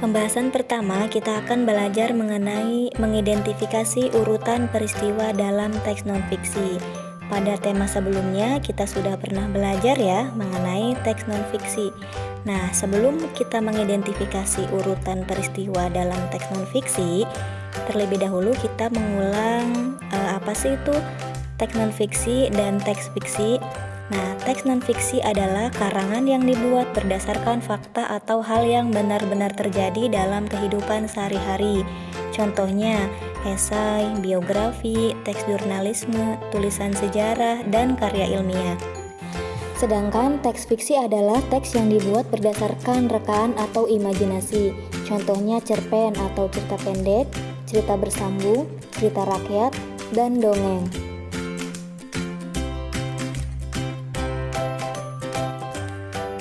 Pembahasan pertama, kita akan belajar mengenai mengidentifikasi urutan peristiwa dalam teks non-fiksi. Pada tema sebelumnya, kita sudah pernah belajar ya mengenai teks non-fiksi. Nah, sebelum kita mengidentifikasi urutan peristiwa dalam teks non-fiksi, terlebih dahulu kita mengulang apa sih itu teks non-fiksi dan teks fiksi. Nah, teks non-fiksi adalah karangan yang dibuat berdasarkan fakta atau hal yang benar-benar terjadi dalam kehidupan sehari-hari. Contohnya, esai, biografi, teks jurnalisme, tulisan sejarah, dan karya ilmiah. Sedangkan teks fiksi adalah teks yang dibuat berdasarkan rekaan atau imajinasi. Contohnya cerpen atau cerita pendek, cerita bersambung, cerita rakyat, dan dongeng.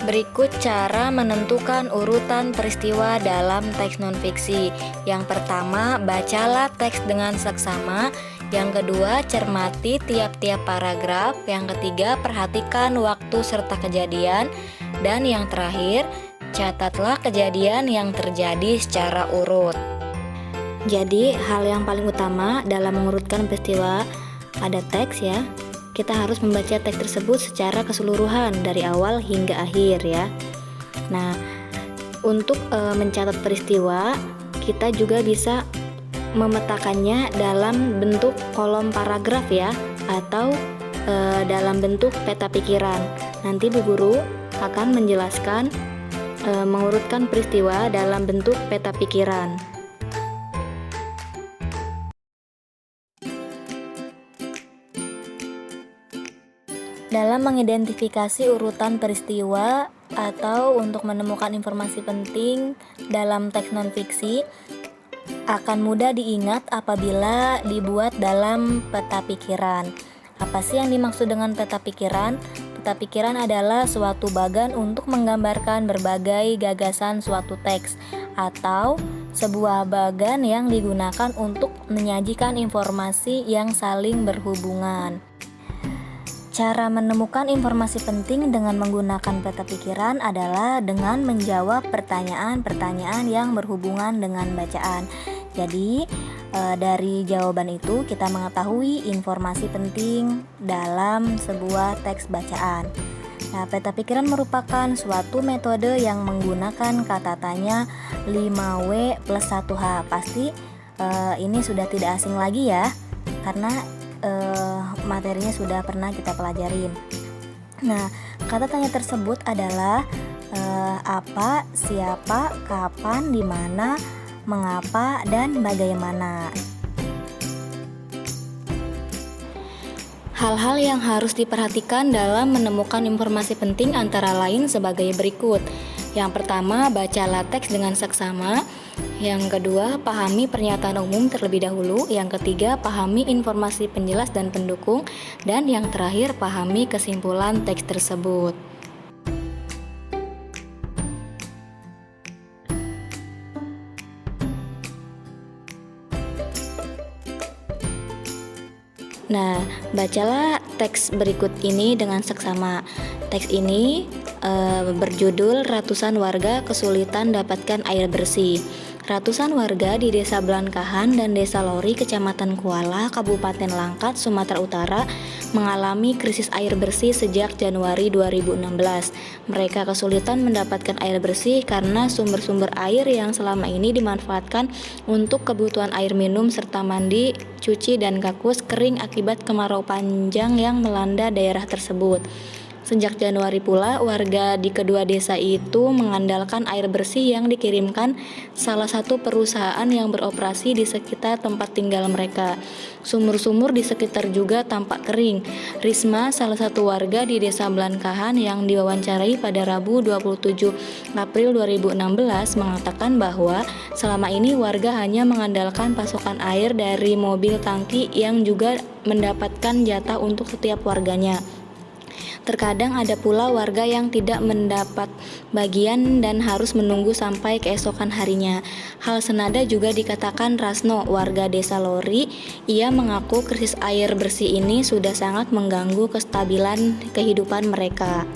Berikut cara menentukan urutan peristiwa dalam teks non-fiksi. Yang pertama, bacalah teks dengan seksama. Yang kedua, cermati tiap-tiap paragraf. Yang ketiga, perhatikan waktu serta kejadian. Dan yang terakhir, catatlah kejadian yang terjadi secara urut. Jadi, hal yang paling utama dalam mengurutkan peristiwa pada teks ya, kita harus membaca teks tersebut secara keseluruhan dari awal hingga akhir ya. Nah, untuk mencatat peristiwa, kita juga bisa memetakannya dalam bentuk kolom paragraf ya, atau dalam bentuk peta pikiran. Nanti Bu Guru akan menjelaskan mengurutkan peristiwa dalam bentuk peta pikiran. Dalam mengidentifikasi urutan peristiwa atau untuk menemukan informasi penting dalam teks non-fiksi akan mudah diingat apabila dibuat dalam peta pikiran. Apa sih yang dimaksud dengan peta pikiran? Peta pikiran adalah suatu bagan untuk menggambarkan berbagai gagasan suatu teks atau sebuah bagan yang digunakan untuk menyajikan informasi yang saling berhubungan. Cara menemukan informasi penting dengan menggunakan peta pikiran adalah dengan menjawab pertanyaan-pertanyaan yang berhubungan dengan bacaan. Jadi, dari jawaban itu kita mengetahui informasi penting dalam sebuah teks bacaan. Nah, peta pikiran merupakan suatu metode yang menggunakan kata tanya 5W plus 1H. Pasti ini sudah tidak asing lagi ya, karena materinya sudah pernah kita pelajarin. Nah, kata tanya tersebut adalah apa, siapa, kapan, di mana, mengapa, dan bagaimana. Hal-hal yang harus diperhatikan dalam menemukan informasi penting antara lain sebagai berikut. Yang pertama, bacalah teks dengan seksama. Yang kedua, pahami pernyataan umum terlebih dahulu. Yang ketiga, pahami informasi penjelas dan pendukung. Dan yang terakhir, pahami kesimpulan teks tersebut. Nah, bacalah teks berikut ini dengan seksama. Teks ini berjudul Ratusan Warga Kesulitan Dapatkan Air Bersih. Ratusan warga di Desa Belangkahan dan Desa Lori, Kecamatan Kuala, Kabupaten Langkat, Sumatera Utara mengalami krisis air bersih sejak Januari 2016. Mereka kesulitan mendapatkan air bersih karena sumber-sumber air yang selama ini dimanfaatkan untuk kebutuhan air minum serta mandi, cuci, dan kakus kering akibat kemarau panjang yang melanda daerah tersebut. Sejak Januari pula, warga di kedua desa itu mengandalkan air bersih yang dikirimkan salah satu perusahaan yang beroperasi di sekitar tempat tinggal mereka. Sumur-sumur di sekitar juga tampak kering. Risma, salah satu warga di Desa Belangkahan yang diwawancarai pada Rabu 27 April 2016 mengatakan bahwa selama ini warga hanya mengandalkan pasokan air dari mobil tangki yang juga mendapatkan jatah untuk setiap warganya. Terkadang ada pula warga yang tidak mendapat bagian dan harus menunggu sampai keesokan harinya. Hal senada juga dikatakan Rasno, warga Desa Lori. Ia mengaku krisis air bersih ini sudah sangat mengganggu kestabilan kehidupan mereka.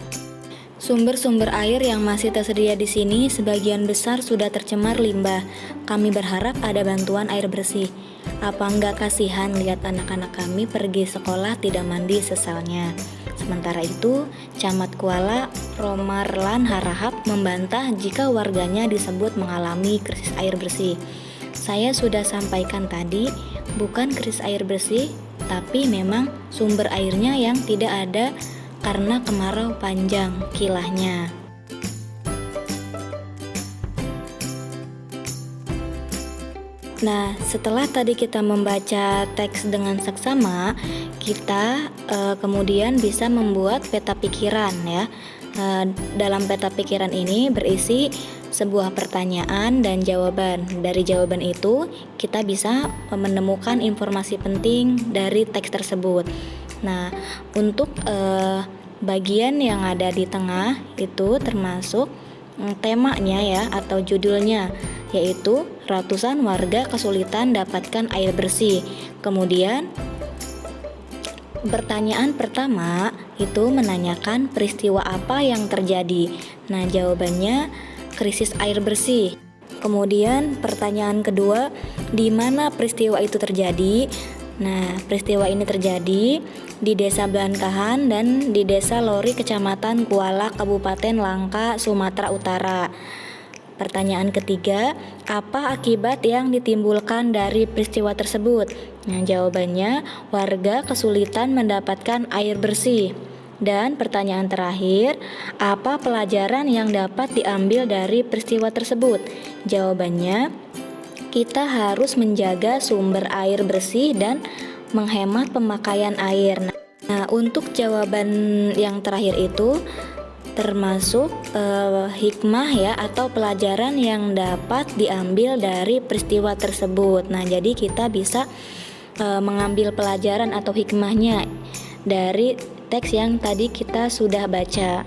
Sumber-sumber air yang masih tersedia di sini sebagian besar sudah tercemar limbah. Kami berharap ada bantuan air bersih. Apa enggak kasihan lihat anak-anak kami pergi sekolah tidak mandi sesalnya. Sementara itu, Camat Kuala Romarlan Harahap membantah jika warganya disebut mengalami krisis air bersih. Saya sudah sampaikan tadi, bukan krisis air bersih, tapi memang sumber airnya yang tidak ada karena kemarau panjang, kilahnya. Nah, setelah tadi kita membaca teks dengan seksama, kita kemudian bisa membuat peta pikiran ya. Dalam peta pikiran ini berisi sebuah pertanyaan dan jawaban. Dari jawaban itu, kita bisa menemukan informasi penting dari teks tersebut. Nah, untuk bagian yang ada di tengah itu termasuk temanya ya atau judulnya, yaitu ratusan warga kesulitan dapatkan air bersih. Kemudian pertanyaan pertama itu menanyakan peristiwa apa yang terjadi. Nah, jawabannya krisis air bersih. Kemudian pertanyaan kedua, di mana peristiwa itu terjadi? Nah, peristiwa ini terjadi di Desa Belankahan dan di Desa Lori, Kecamatan Kuala, Kabupaten Langka, Sumatera Utara. Pertanyaan ketiga, apa akibat yang ditimbulkan dari peristiwa tersebut? Nah, jawabannya warga kesulitan mendapatkan air bersih. Dan pertanyaan terakhir, apa pelajaran yang dapat diambil dari peristiwa tersebut? Jawabannya, kita harus menjaga sumber air bersih dan menghemat pemakaian air. Nah, untuk jawaban yang terakhir itu termasuk hikmah ya atau pelajaran yang dapat diambil dari peristiwa tersebut. Nah, jadi kita bisa mengambil pelajaran atau hikmahnya dari teks yang tadi kita sudah baca.